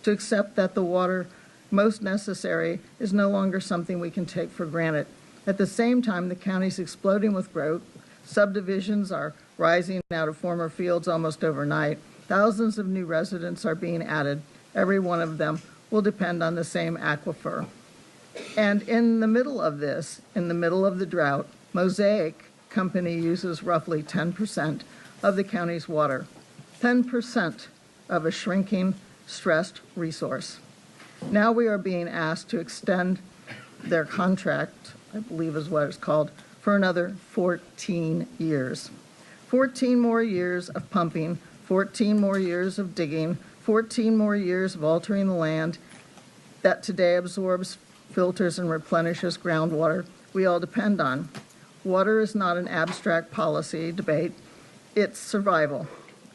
to accept that the water most necessary is no longer something we can take for granted. At the same time, the county's exploding with growth. Subdivisions are rising out of former fields almost overnight. Thousands of new residents are being added. Every one of them will depend on the same aquifer. And in the middle of this, in the middle of the drought, Mosaic Company uses roughly 10% of the county's water. 10% of a shrinking, stressed resource. Now we are being asked to extend their contract, I believe is what it's called, for another 14 years. 14 more years of pumping, 14 more years of digging, 14 more years of altering the land that today absorbs, filters, and replenishes groundwater we all depend on. Water is not an abstract policy debate. It's survival.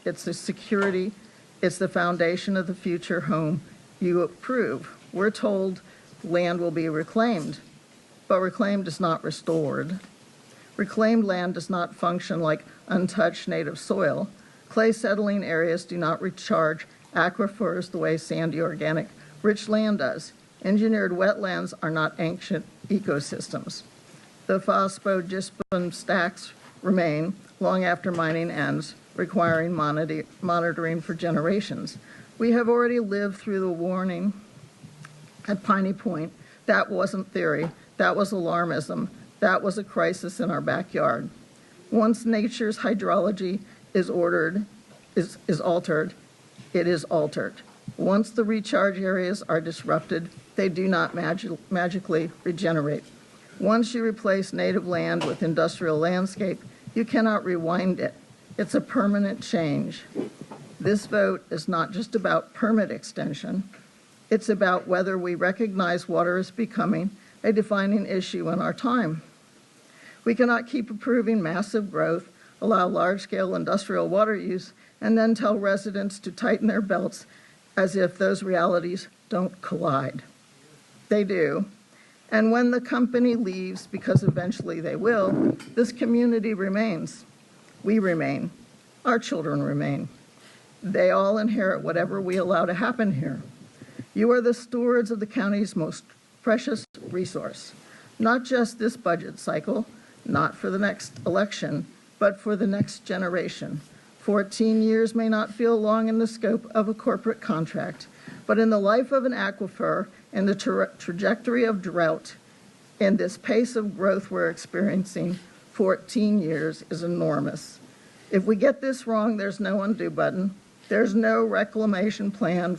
It's the security. It's the foundation of the future home you approve. We're told land will be reclaimed, but reclaimed is not restored. Reclaimed land does not function like untouched native soil. Clay settling areas do not recharge aquifers the way sandy, organic, rich land does. Engineered wetlands are not ancient ecosystems. The phosphogypsum stacks remain long after mining ends, requiring monitoring for generations. We have already lived through the warning at Piney Point. That wasn't theory. That was alarmism. That was a crisis in our backyard. Once nature's hydrology is altered, it is altered. Once the recharge areas are disrupted, they do not magically regenerate. Once you replace native land with industrial landscape, you cannot rewind it. It's a permanent change. This vote is not just about permit extension. It's about whether we recognize water is becoming a defining issue in our time. We cannot keep approving massive growth, allow large-scale industrial water use, and then tell residents to tighten their belts as if those realities don't collide. They do. And when the company leaves, because eventually they will, this community remains. We remain. Our children remain. They all inherit whatever we allow to happen here. You are the stewards of the county's most precious resource, not just this budget cycle, not for the next election, but for the next generation. 14 years may not feel long in the scope of a corporate contract, but in the life of an aquifer and the trajectory of drought and this pace of growth we're experiencing, 14 years is enormous. If we get this wrong, there's no undo button. There's no reclamation plan